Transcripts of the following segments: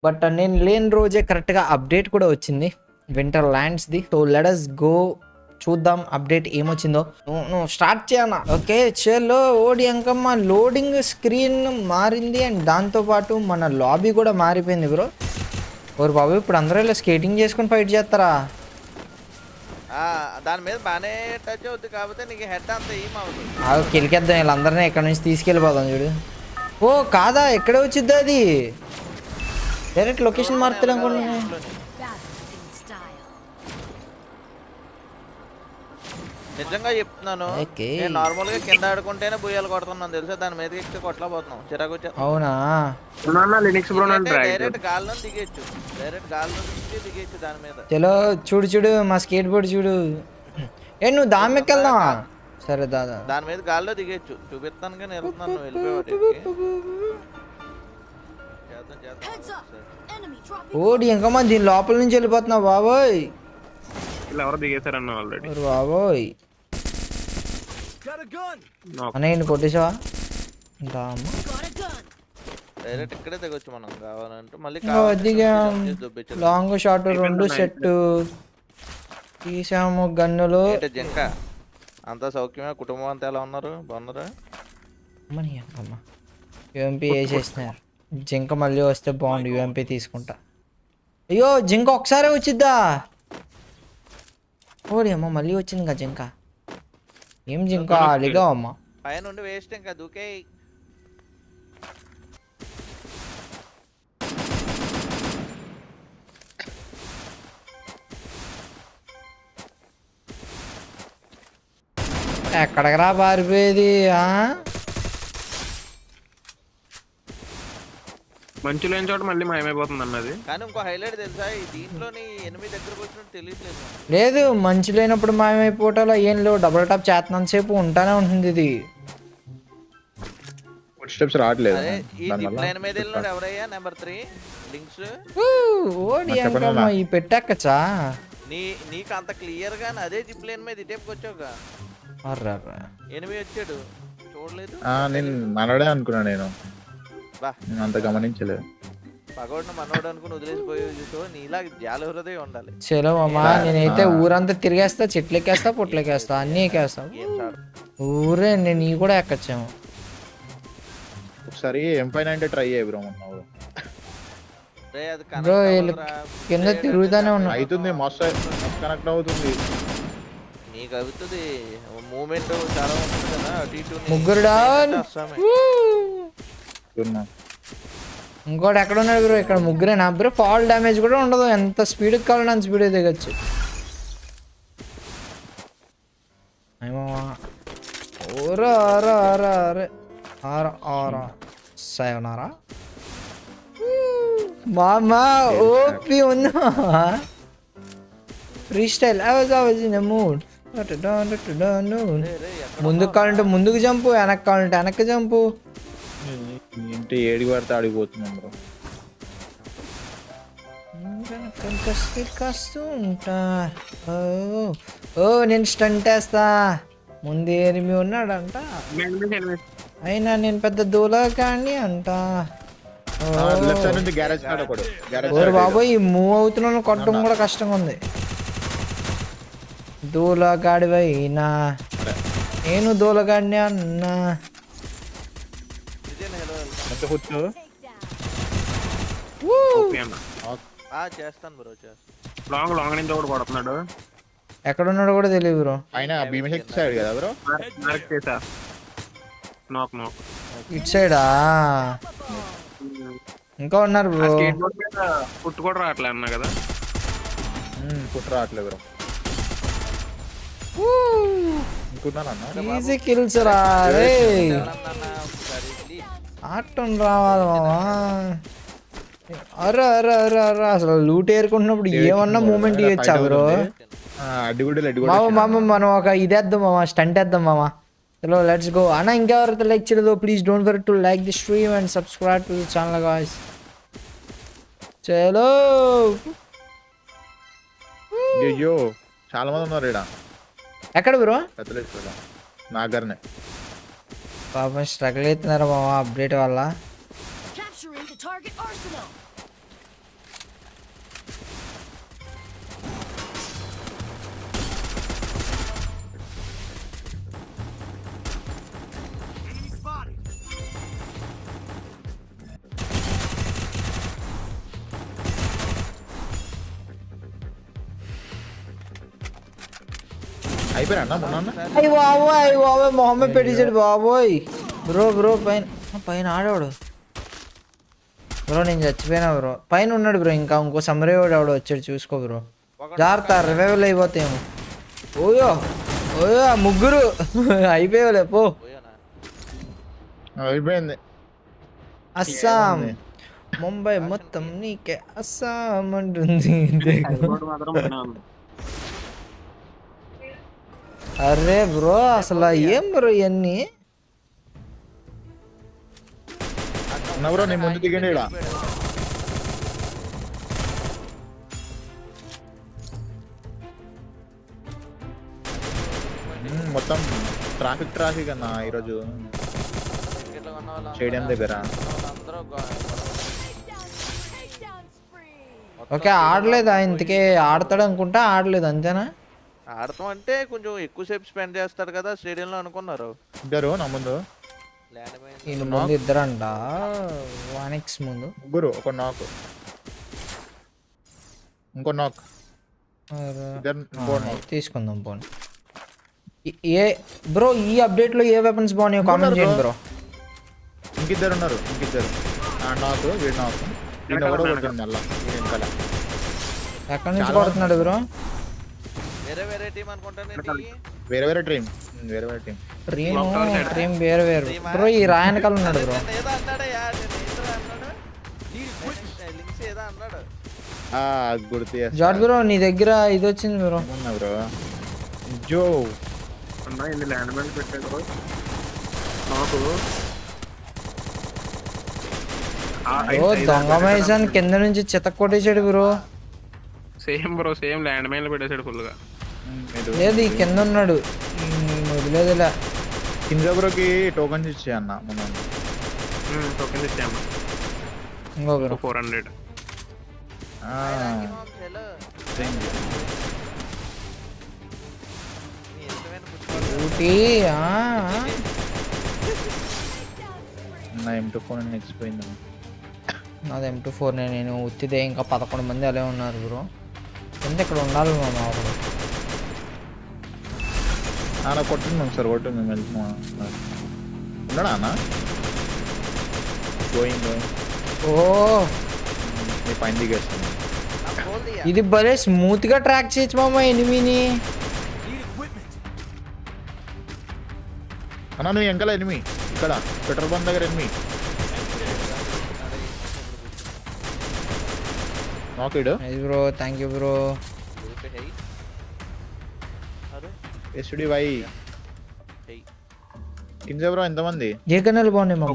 But నేను లేని రోజే కరెక్ట్గా అప్డేట్ కూడా వచ్చింది వింటర్ ల్యాండ్స్ది. సో లెట్ us గో చూద్దాం అప్డేట్ ఏమొచ్చిందో. నువ్వు స్టార్ట్ చేయనా? ఓకే చలో ఓడి అంకమ్మ లోడింగ్ స్క్రీన్ మారింది అండ్ దాంతోపాటు మన లాబీ కూడా మారిపోయింది బ్రో. ఓరు బాబు ఇప్పుడు అందరూ ఇలా స్కేటింగ్ చేసుకుని ఫైట్ చేస్తారా? దాని మీద బాగానే టచ్ అవుతుంది కాకపోతే నీకు హెడ్ అంత ఏం అవుతుంది. కిలికేద్దాం వీళ్ళందరినీ ఇక్కడ నుంచి తీసుకెళ్ళిపోదాం చూడు. ఓ కాదా ఎక్కడే వచ్చిద్దా అది? డైరెక్ట్ లొకేషన్ మారుతుంది అనుకుంటున్నా. నిజంగా చెప్తున్నాను, నేను నార్మల్ గా కింద ఆడుకుంటేనే బుయ్యాలు కొడుతున్నాను తెలుసా, దాని మీద ఎక్కితే కొట్టలేకపోతున్నాం చిరాకు వచ్చి. అవునా డైరెక్ట్ గాల్లో దిగేచ్చు, డైరెక్ట్ గాల్లో దిగేచ్చు దాని మీద. చలో చూడు చూడు మా స్కేట్ బోర్డ్ చూడు. నువ్వు దాని మీదకి వెళ్దామా? సరే దాదా దాని మీద గాల్లో దిగేచ్చు, చూపిస్తాను కానీ వెళ్తున్నాను నువ్వు వెళ్ళిపోయావు. ఓడి ఇంకమ్మా దీని లోపల నుంచి వెళ్ళిపోతున్నావు బాబోయ్. ఎవరు దిగేశారన్న ఆల్రెడీ బాబోయ్ అన్నయ్య కొట్టేసావా? డైరెక్ట్ ఇక్కడే దిగొచ్చు మనం కావాలంటే. మళ్ళీ లాంగ్ షార్ట్ రెండు సెట్ తీసాము గన్నులు. జింక అంతా సౌఖ్యమే, కుటుంబం అంతా ఎలా ఉన్నారు? బాగున్నారా? యూఎంపీ వేసేసినారు. జింక మళ్ళీ వస్తే బాగుండు, యూఎంపీ తీసుకుంటా. అయ్యో జింక ఒకసారే వచ్చిద్దా? ఓడి అమ్మ మళ్ళీ వచ్చింది కదా జింక. ఏం జింక అలిగా అమ్మ పైన ఉండి వేస్ట్ ఇంకా దూకే. ఎక్కడికరా పారిపోయేది? మంచు లేని చోట మళ్ళీ మాయమైపోతుంది అన్నది. కానీ ఇంకో హైలైట్ తెలుసా, దీంట్లోని ఎనిమిది దగ్గరకు వచ్చినట్టు తెలియట్లేదు. లేదు మంచి లేనప్పుడు మాయమైపోవటాలో ఏం లేవు. డబుల్ టాప్ చేతనంత సేపు ఉంటానే ఉంటుంది ఇది. స్టెప్స్ రావట్లేదు. ఈ ప్లేన్ మీద వెళ్ళినాడు ఎవరయ్యా? Number 3 links. ఓడి అంకమ్మ ఈ పెట్టాకచ్చా? నీకు అంత క్లియర్ గా అదే జిప్ ప్లేన్ మీద ఇటేపుకి వచ్చావుగా. ఎనిమిది వచ్చాడు చూడలేదు. నేను మనోడే అనుకున్నా, నేను అంత గమనించలేదు. పగోడిని మనోడు అనుకుని వదిలేసిపోయి నీలా జాల హృదయం ఉండాలి. చలో అమ్మా నేనైతే ఊరంతా తిరిగేస్తా, చెట్లు ఎక్కేస్తా, పొట్లు ఎక్కేస్తా, అన్ని ఎక్కేస్తా. ఊరే నీ కూడా ఎక్కొచ్చాము. ఒకసారి M590 ట్రై చేయ బ్రో. బ్రో కింద తిరుగుతానే ఉన్నా. అవుతుంది మస్తు కనెక్ట్ అవుతుంది. నీకు అవుతుంది మూమెంట్ చాలా ఉంటుంది కదా. ముగ్గురు ఇంకోటి ఎక్కడ ఉన్నాడు బ్రో? ఇక్కడ ముగ్గురేనా బ్రో? ఫాల్ డ్యామేజ్ కూడా ఉండదు, ఎంత స్పీడ్కి కావాలంటే అంత స్పీడ్ దిగచ్చు. sayonara mama ఓపి ఉందా? Free style. I was in a mood. ముందుకు కావాలంటే ముందుకు జంపు, వెనక్కి కావాలంటే వెనక్కి జంపు. ఏంటి ఏడికి పడితే ఆడిపోతున్నాం బ్రో. కాస్తుంటా. ఓ నేను స్టంట్ వేస్తా. ముందు ఏరిమి ఉన్నాడంట, అయినా నేను పెద్ద దూలకాండి అంట. బాబోయ్ ఈ మూవ్ అవుతున్న కొట్టడం కూడా కష్టంగా ఉంది. దూలగాడివైనా నేను దూలగాడిని అన్నా. చేస్తాను బ్రో, లాంగ్ లాంగ్ నుంచి ఒకటి కొడుతున్నాడు. ఎక్కడ ఉన్నాడో కూడా తెలియదు బ్రో. ఆయన భీమశక్తి సైడ్ కదా బ్రో. ఇటు సైడా ఇంకా ఉన్నారు బ్రో. పుట్టు కూడా రావట్లే అన్నా కదా. పుట్టు రావట్లేదు బ్రో. ఈజీ కిల్స్ రా రే. ఆటం రావాలి మామా. అరే అరే అరే అరే అసలు లూట్ ఏరుకుంటున్నప్పుడు ఏమన్నా మూమెంట్ ఇవ్వచ్చా బ్రో? మామ మనం ఒక ఇదేద్దాం మామ, స్టంట్ వేద్దాం మామ. చలో లెట్స్ గో అన్న. ఇంకెవరైతే లైక్ చేయలేదో please don't forget to like the stream and subscribe to the channel guys. చలో అయ్యో చాలా మంది ఉన్నారు ఇక్కడ. ఎక్కడ బ్రో? నాగర్నే పాపం స్ట్రగుల్ అవుతున్నారు మామ అప్డేట్ వల్ల. అయిపోయారా అన్న మొన్న అయ్యి బాబోయ్ మొహమ్మద్ పెట్టేసాడు బాబోయ్. బ్రో పైన ఆడవాడు బ్రో. నేను చచ్చిపోయినా బ్రో. పైన ఉన్నాడు బ్రో. ఇంకో సమ్మరే వాడు ఆవిడ వచ్చాడు చూసుకో బ్రో. జాగ్రత్త రివైవల్ అయిపోతాయేమో. ఓయో ముగ్గురు అయిపోయావులే పో. అయిపోయింది. అస్సాం ముంబై మొత్తం నీకే అస్సాం అంటుంది. మాత్రం బాగానే ఉంది. అరే బ్రో అసలు ఏం బ్రో ఇవన్నీ. అన్న బ్రో నీ ముందు దిగండి ఇక్కడ. మొత్తం ట్రాఫిక్ అన్న ఈరోజు స్టేడియం దగ్గర. ఓకే ఆడలేదా ఇంతకే? ఆడతాడు అనుకుంటా, ఆడలేదు అంతేనా? ఆడతాం అంటే కొంచెం ఎక్కువసేపు స్పెండ్ చేస్తాడు కదా స్టేడియంలో అనుకున్నారు. ఇద్దరు నా ముందు, వీళ్ళు ముందు ఇద్దరంట. వానిక్స్ ముందు ముగ్గురు, ఒక నాక్, ఇంకో నాక్, తీసుకుందాం పోనీ. ఏ బ్రో ఈ అప్డేట్ లో ఏ వెపన్స్ బాగున్నాయో కామెంట్ చేయండి బ్రో. ఇంకిద్దరు ఉన్నారు, ఇంకిద్దరు. నాకు వీడు నాకు వీడు ఎవడో కొడుతుంది మళ్ళా వెనకాల. ఎక్కడి నుంచి కొడుతున్నాడు బ్రో? వేరే టీం అనుకుంటాను. వేరే టీం డ్రీమ్ వేరు బ్రో. ఈ రాయనకాల ఉన్నాడు బ్రో. ఏదో అన్నాడయ్యా, ఏదో అన్నాడు. గుర్తు జార్జ్ బ్రో నీ దగ్గర ఇది వచ్చింది బ్రో. బ్రో జో అన్నా ఎన్ని ల్యాండ్ మైన్స్ పెట్టాడు నాకు. ఓ దొంగ మైసాన్ కింద నుంచి చితక్ కొట్టేసాడు bro. Same bro, same land మైన్లు పెట్టేశాడు ఫుల్ గా. లేదు ఈ కింద ఉన్నాడు, వదిలేదులే. కింజా బ్రోకి టోకన్స్ ఇచ్చే అన్న మనం. టోకెన్స్ ఇచ్చాము ఇంకో బ్రో 400. ఊటీ నా M24 నెక్కిపోయింది. నాది M24. నేను ఉత్తిదే. ఇంకా 11 మంది అలా ఉన్నారు బ్రో. ఎంత ఇక్కడ ఉండాలి మా ఒకడు. అలా కొట్టింది ఒకసారి, కొట్టు మేము వెళ్తున్నాం. ఉన్నాడా అన్న? గోయింగ్ ఓ మీ పైన దిగేస్తాను. ఇది భలే స్మూత్ గా ట్రాక్ చేయొచ్చు మామ ఎనిమిని. అన్న నువ్వు వెంకల ఎనిమి, ఇక్కడ పెట్రోల్ బంక్ దగ్గర ఎనిమి. నాకిడు బ్రో థ్యాంక్ యూ బ్రో. ఎస్డి వై కింజా బ్రో ఎంతమంది? ఏ కన్నాలు బాగున్నాయి మామ.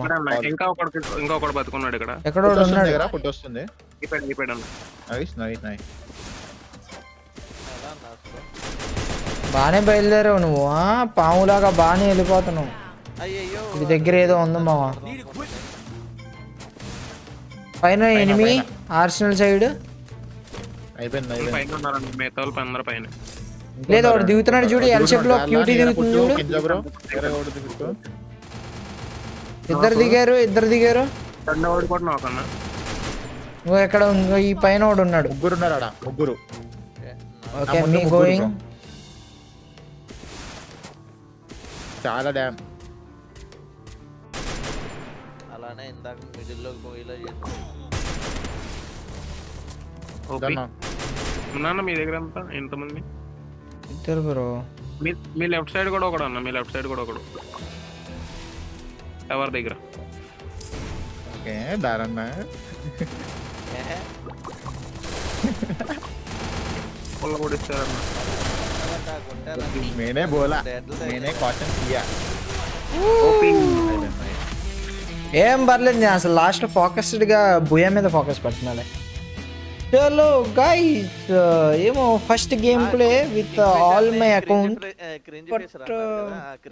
ఇంకొకడు బతుకున్నాడు ఇక్కడ. ఎక్కడ ఉన్నాడు దగ్గర ఫుడ్ వస్తుంది. అయిపోయాడు. Nice nice nice. బాగానే బయలుదేరావు నువ్వు. పాములాగా బాగానే వెళ్ళిపోతున్నావు. అయ్యయ్యో ఇది దగ్గర ఏదో ఉంది మామ. పైన ఎనిమి ఆర్సనల్ సైడ్. అయిపోయింది. పైన ఉన్నారండి మిగతా వాళ్ళు అందరూ పైన. లేదు వాడు దిగుతున్నాడు చూడు, ఎల్ షేప్ లో క్యూటీ దిగుతుంది చూడు. కింజా బ్రో వేరే ఒకటి దిగుతూ. ఇద్దరు దిగారు. రెండో వాడు కూడా నాకన్నా. ఇంకో ఎక్కడ ఇంకో ఈ పైన వాడు ఉన్నాడు. ముగ్గురు ఉన్నారు ఆడ, ముగ్గురు. ఓకే మీ గోయింగ్. చాలా డ్యామ్. అలానే ఇందాక మిడిల్ లో పోయిలా ఉన్నాను మీ దగ్గర అంతా ఎంతమంది? ఇద్దరు బ్రో. మీ లెఫ్ట్ సైడ్ కూడా ఒకడు అన్న, మీ లెఫ్ట్ సైడ్ కూడా ఒకడు ఎవరి దగ్గర. ఓకే దారన్న పుల్ల కూడా ఇచ్చారన్న. मैंने बोला, मैंने क्वेश्चन किया. ఏం పర్లేదు, నేను అసలు లాస్ట్ ఫోకస్డ్ గా బుయా మీద ఫోకస్ పెడుతున్నాలే. చలో గైస్, ఏమో first game play with all my account. But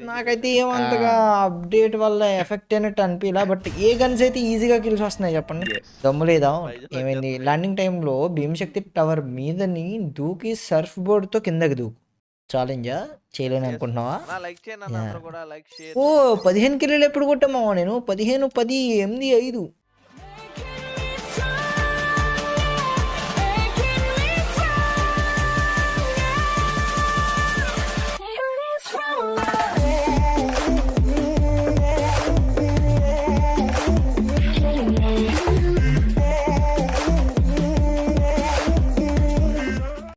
నాకైతే ఏమంతగా అప్డేట్ వల్ల ఎఫెక్ట్ అయినట్టు అనిపించలా. బట్ ఏ గన్స్ అయితే ఈజీగా కిల్స్ వస్తున్నాయి చెప్పండి. దమ్ము లేదా? ఏమైంది ల్యాండింగ్ టైంలో భీమశక్తి టవర్ మీదని దూకి సర్ఫ్ బోర్డ్ తో కిందకి దూకు. ఛాలెంజా చేయలేని అనుకుంటున్నావా? ఓ 15 కిలోలు ఎప్పుడు కొట్టామా నేను? 15, 10, 8, 5